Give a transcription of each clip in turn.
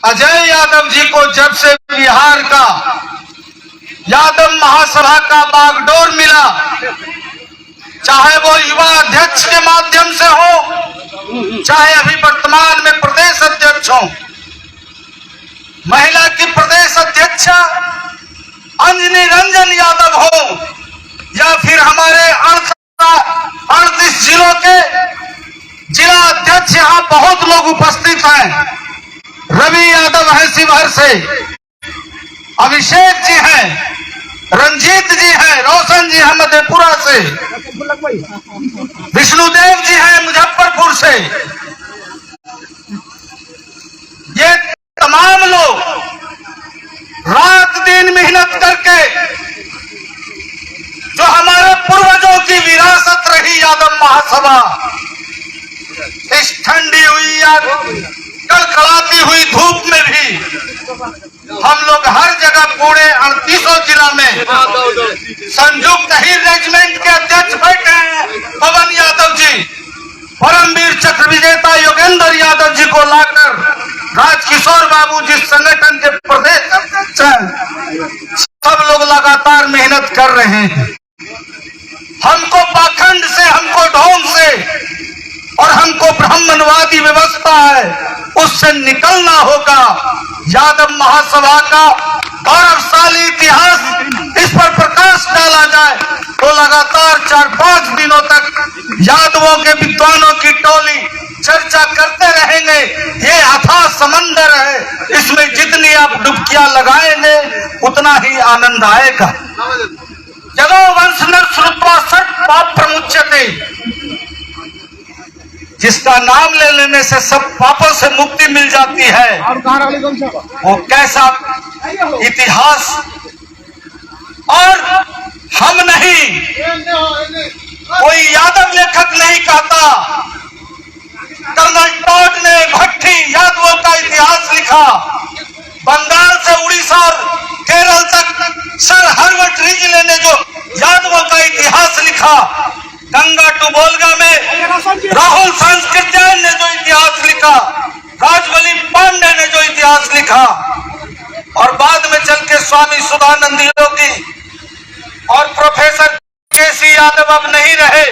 अजय यादव जी को जब से बिहार का यादव महासभा का बागडोर मिला, चाहे वो युवा अध्यक्ष के माध्यम से हो, चाहे अभी वर्तमान में प्रदेश अध्यक्ष हो, महिला की प्रदेश अध्यक्षा अंजनी रंजन यादव हो, या फिर हमारे 38 जिलों के जिला अध्यक्ष, यहाँ बहुत लोग उपस्थित हैं। रवि यादव है शिवहर से, अभिषेक जी हैं, रंजीत जी हैं, रोशन जी हैं मधेपुरा से, विष्णुदेव जी हैं मुजफ्फरपुर से। ये तमाम लोग रात दिन मेहनत करके जो हमारे पूर्वजों की विरासत रही यादव महासभा, इस ठंडी हुई या कड़कड़ाती हुई धूप में भी हम लोग हर जगह पूरे 38 जिला में संयुक्त ही रेजिमेंट के अध्यक्ष बैठे हैं पवन यादव जी, परमवीर चक्र विजेता योगेंद्र यादव जी को लाकर राजकिशोर बाबू जिस संगठन के प्रदेश अध्यक्ष हैं, सब लोग लगातार मेहनत कर रहे हैं। हमको पाखंड से, हमको ढोंग से और हमको ब्राह्मणवादी व्यवस्था है उससे निकलना होगा। यादव महासभा का गौरवशाली इतिहास इस पर प्रकाश डाला जाए तो लगातार 4-5 दिनों तक यादवों के विद्वानों की टोली चर्चा करते रहेंगे। ये अथाह समंदर है, इसमें जितनी आप डुबकियां लगाएंगे उतना ही आनंद आएगा। जगो वंश नर श्रुत्वा सट पाप प्रमुच्यते, जिसका नाम ले लेने से सब पापों से मुक्ति मिल जाती है। वो कैसा इतिहास, और हम नहीं, कोई यादव लेखक नहीं कहता। कर्नल टॉड ने भट्टी यादवों का इतिहास लिखा, बंगाल से उड़ीसा और केरल तक सर हर्बर्ट रिजले ने जो यादवों का इतिहास लिखा, गंगा टू बोलगा में राहुल सांस्कृत्यायन ने जो इतिहास लिखा, राजबली पांडे ने जो इतिहास लिखा, और बाद में चल के स्वामी सुधानंद योगी और प्रोफेसर केसी यादव अब नहीं रहे,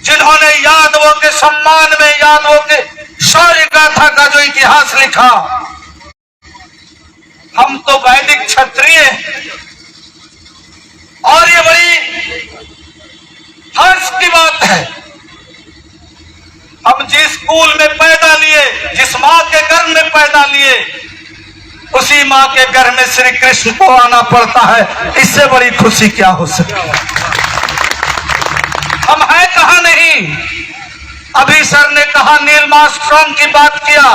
जिन्होंने यादवों के सम्मान में यादवों के शौर्य गाथा का जो इतिहास लिखा। हम तो वैदिक क्षत्रिय, और ये बड़ी हर्ष की बात है, हम जिस स्कूल में पैदा लिए, जिस माँ के गर्भ में पैदा लिए, उसी माँ के गर्भ में श्री कृष्ण को आना पड़ता है। इससे बड़ी खुशी क्या हो सकती है। हम हैं कहां नहीं। अभी सर ने कहा, नील आर्मस्ट्रांग की बात किया,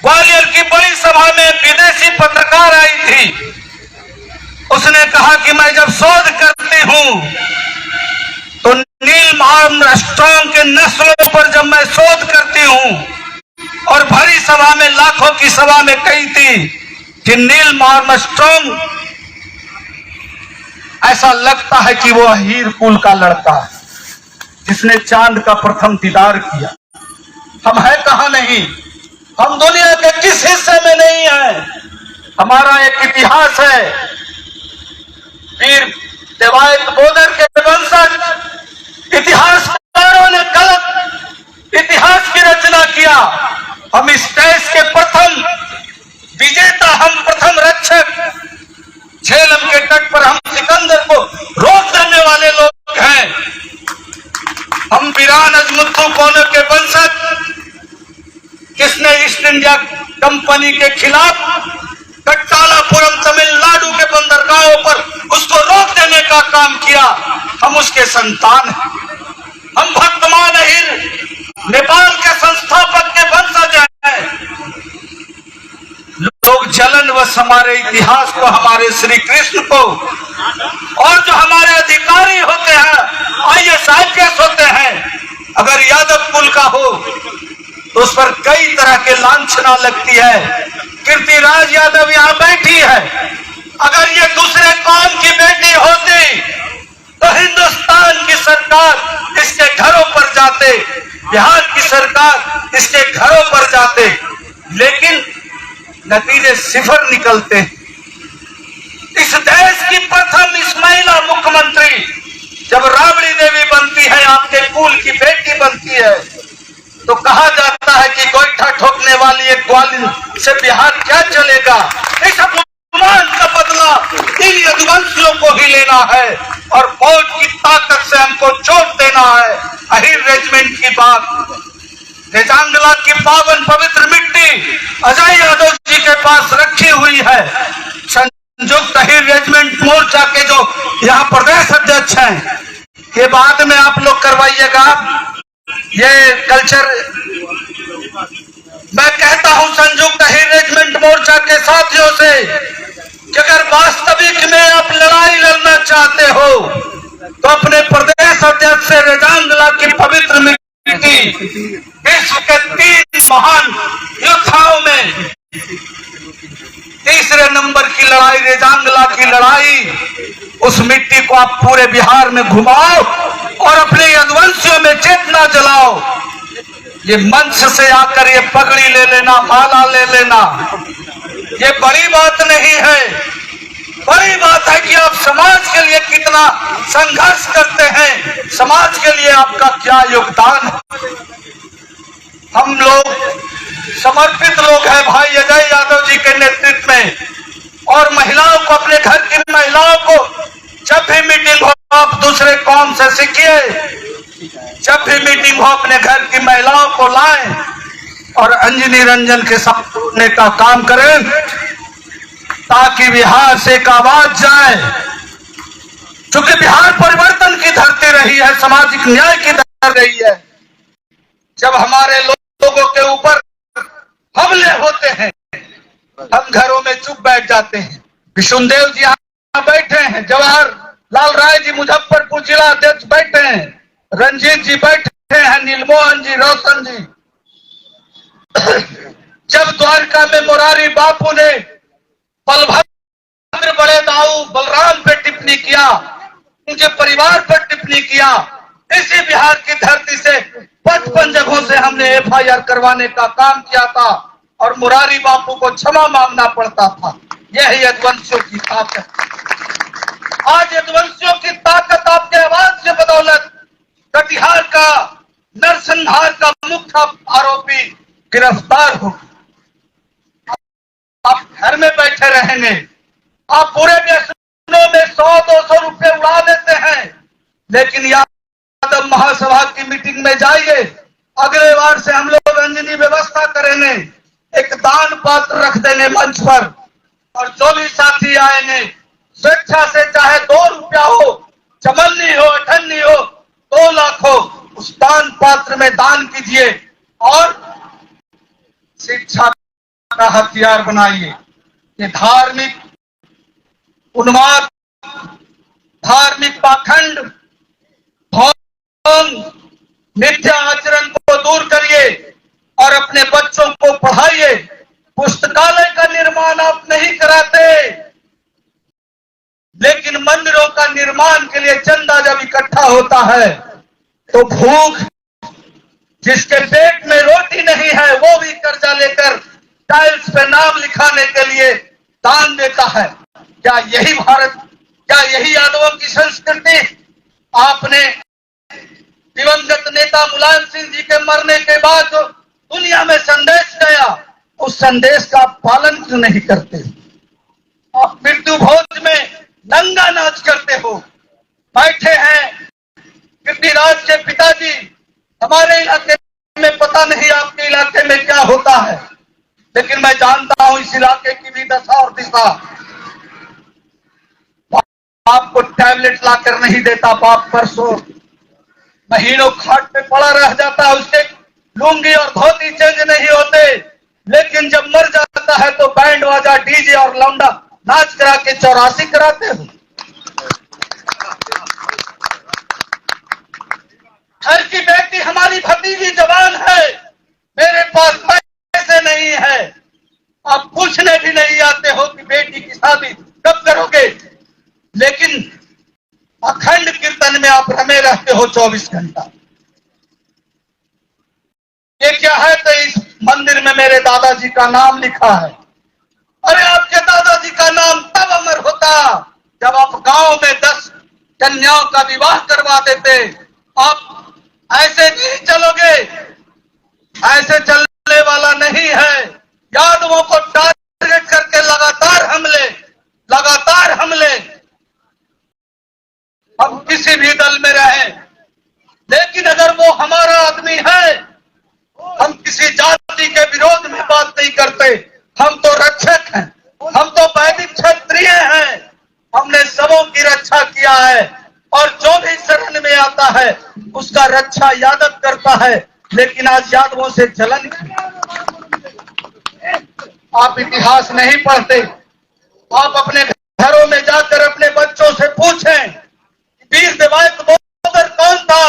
ग्वालियर की बड़ी सभा में विदेशी पत्रकार आई थी, उसने कहा कि मैं जब शोध करती हूं तो नील आर्मस्ट्रांग के नस्लों पर जब मैं शोध करती हूं, और भरी सभा में, लाखों की सभा में कही थी कि नील आर्मस्ट्रांग, ऐसा लगता है कि वो हीर कुल का लड़का है जिसने चांद का प्रथम दीदार किया। हम है कहां नहीं, हम दुनिया के किस हिस्से में नहीं है। हमारा एक इतिहास है, वीर देवायत बोदर के वंशज इतिहासकारों ने गलत इतिहास की रचना किया। हम इस देश के प्रथम विजेता, हम प्रथम रक्षक, झेलम के तट पर हम सिकंदर को रोक देने वाले लोग हैं। हम वीरान अजमुत्थु कोने के वंशज, किसने ईस्ट इंडिया कंपनी के खिलाफ कट्टालापुरम तमिलनाडु के बंदरगाहों पर उसको रोक देने का काम किया, हम उसके संतान हैं। हम भक्तमान अहिर नेपाल के संस्थापक के वंशज हैं। लोग जलनवश हमारे इतिहास को, हमारे श्री कृष्ण को, और जो हमारे अधिकारी होते हैं, IAS IPS होते हैं, अगर यादव कुल का हो तो उस पर कई तरह के लांछना लगती है। कीर्तिराज यादव यहाँ बैठी है, अगर ये दूसरे कौम की बेटी होती तो हिंदुस्तान की सरकार इसके घरों पर जाते, बिहार की सरकार इसके घरों पर जाते, लेकिन नतीजे सिफर निकलते हैं। इस देश की प्रथम इस महिला मुख्यमंत्री जब राबड़ी देवी बनती है, आपके कुल की बेटी बनती है, तो कहा जाता है कि गोईठा ठोकने वाली एक ग्वालियर से बिहार क्या चलेगा। इस अपमान का बदला इन यदुवंशियों को ही लेना है और फौज की ताकत से हमको चोट देना है। अहिर रेजिमेंट की बात, रेजांगला की पावन पवित्र मिट्टी अजय यादव जी के पास रखी हुई है। संयुक्त अहिर रेजिमेंट मोर्चा के जो यहाँ प्रदेश अध्यक्ष हैं, ये बाद में आप लोग करवाइएगा ये कल्चर। मैं कहता हूं संयुक्त अहिर रेजिमेंट मोर्चा के साथियों से कि अगर वास्तविक में आप लड़ाई लड़ना चाहते हो तो अपने प्रदेश अध्यक्ष से रेजांगला की पवित्र मिट्टी, विश्व के 3 महान योद्धाओं में तीसरे नंबर की लड़ाई, रेजांगला की लड़ाई, उस मिट्टी को आप पूरे बिहार में घुमाओ और अपने यदुवंशियों में चेतना जलाओ। ये मंच से आकर ये पगड़ी ले लेना, माला ले लेना, ये बड़ी बात नहीं है। बड़ी बात है कि आप समाज के लिए कितना संघर्ष करते हैं, समाज के लिए आपका क्या योगदान है। हम लोग समर्पित लोग हैं भाई अजय यादव जी के नेतृत्व में, और महिलाओं को, अपने घर की महिलाओं को जब भी मीटिंग हो, आप दूसरे कौम से सीखिए, जब भी मीटिंग हो अपने घर की महिलाओं को लाएं और अंजनी रंजन के साथ जोड़ने का काम करें, ताकि बिहार से एक आवाज जाए। क्योंकि बिहार परिवर्तन की धरती रही है, सामाजिक न्याय की धरती रही है। जब हमारे लोगों के ऊपर हमले होते हैं, हम घरों में चुप बैठ जाते हैं। विष्णुदेव जी यहाँ बैठे हैं, जवाहर लाल राय जी मुजफ्फरपुर जिला अध्यक्ष बैठे हैं, रंजीत जी बैठे हैं, नीलमोहन जी, रोशन जी। जब द्वारका में मुरारी बापू ने बलभद्र, बड़े दाऊ बलराम पे टिप्पणी किया, उनके परिवार पर टिप्पणी किया, इसी बिहार की धरती से 55 जगहों से हमने FIR करवाने का काम किया था और मुरारी बापू को क्षमा मांगना पड़ता था। यही यदुवंशियों की ताकत। आज यदुवंशियों की ताकत आपके आवाज के बदौलत कटिहार का नरसंहार का मुख्य आरोपी गिरफ्तार हो। आप घर में बैठे रहेंगे, आप पूरे व्यसनों में 100-200 रुपए उड़ा देते हैं, लेकिन यादव महासभा की मीटिंग में जाइए। अगले बार से हम लोग अंजनी व्यवस्था करेंगे, एक दान पात्र रख देंगे मंच पर, और जो भी साथी आएंगे स्वेच्छा से, चाहे 2 रुपया हो, चमन्नी हो, अठन्नी हो, 2 लाख हो, उस दान पात्र में दान कीजिए और शिक्षा का हथियार बनाइए। ये धार्मिक उन्माद, धार्मिक पाखंड, ढोंग, मिथ्या आचरण को दूर करिए और अपने बच्चों को पढ़ाइए। पुस्तकालय का निर्माण आप नहीं कराते, लेकिन मंदिरों का निर्माण के लिए चंदा जब इकट्ठा होता है तो भूख, जिसके पेट में रोटी नहीं है, वो भी कर्जा लेकर टाइल्स पे नाम लिखाने के लिए दान देता है। क्या यही भारत, क्या यही यादवों की संस्कृति? आपने दिवंगत नेता मुलायम सिंह जी के मरने के बाद जो दुनिया में संदेश गया, उस संदेश का पालन क्यों नहीं करते? आप मृत्यु भोज में नंगा नाच करते हो। बैठे हैं कीर्तिराज के पिताजी, हमारे इलाके में पता नहीं आपके इलाके में क्या होता है, लेकिन मैं जानता हूं इस इलाके की भी दशा और दिशा। आपको टैबलेट लाकर नहीं देता बाप, परसों महीनों खाट पे पड़ा रह जाता है, उसके लुंगी और धोती चेंज नहीं होते, लेकिन जब मर जाता है तो बैंड बाजा, डीजे और लौंडा नाच करा के 84 कराते हो। घर की बेटी हमारी भतीजी जवान है, मेरे पास पैसे नहीं है, आप पूछने भी नहीं आते हो कि बेटी की शादी कब करोगे, लेकिन अखंड कीर्तन में आप रमे रहते हो 24 घंटा। ये क्या है? तो इस मंदिर में मेरे दादाजी का नाम लिखा है, अरे आपके दादाजी का नाम तब अमर होता जब आप गांव में 10 कन्याओं का विवाह करवा देते। आप ऐसे नहीं चलोगे, ऐसे चलने वाला नहीं है। यादवों को टारगेट करके लगातार हमले। हम किसी भी दल में रहे, लेकिन अगर वो हमारा आदमी है, हम किसी जाति के विरोध में बात नहीं करते। हम तो रक्षक हैं, हम तो वैदिक क्षत्रिय हैं। हमने सबों की रक्षा किया है और जो भी शरण में आता है उसका रक्षा यादव करता है। लेकिन आज यादवों से जलन, आप इतिहास नहीं पढ़ते। आप अपने घरों में जाकर अपने बच्चों से पूछें, वीर दिवायत बोगर कौन था?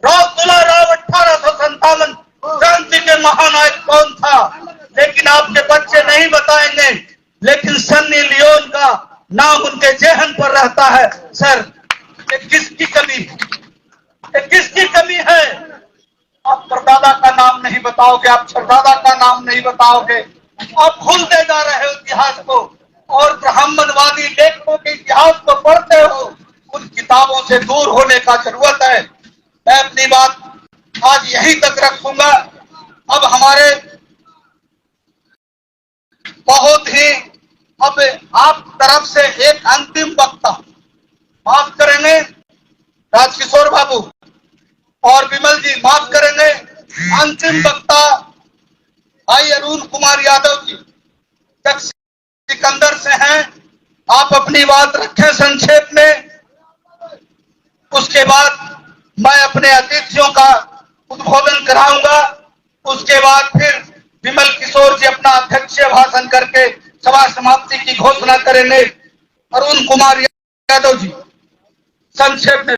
राव तुलाराव 1857 क्रांति के महानायक कौन था? लेकिन आपके बच्चे नहीं बताएंगे। लेकिन सन्नी लियोन का नाम उनके जेहन पर रहता है। सर, ये किसकी कमी है? आप परदादा का नाम नहीं बताओगे, आप परदादा का नाम नहीं बताओगे। आप भूलते जा रहे हो इतिहास को और ब्राह्मणवादी लेखकों के इतिहास को पढ़ते हो। उन किताबों से दूर होने का जरूरत है। मैं अपनी बात आज यहीं तक रखूंगा। अब हमारे बहुत ही अब आप तरफ से एक अंतिम वक्ता, माफ करेंगे राजकिशोर बाबू और विमल जी, माफ करेंगे, अंतिम वक्ता भाई अरुण कुमार यादव जी सिकंदर से हैं। आप अपनी बात रखें संक्षेप में। उसके बाद मैं अपने अतिथियों का उद्बोधन कराऊंगा। उसके बाद फिर विमल किशोर जी अपना अध्यक्षीय भाषण करके सभा समाप्ति की घोषणा करेंगे। अरुण कुमार यादव जी संक्षेप में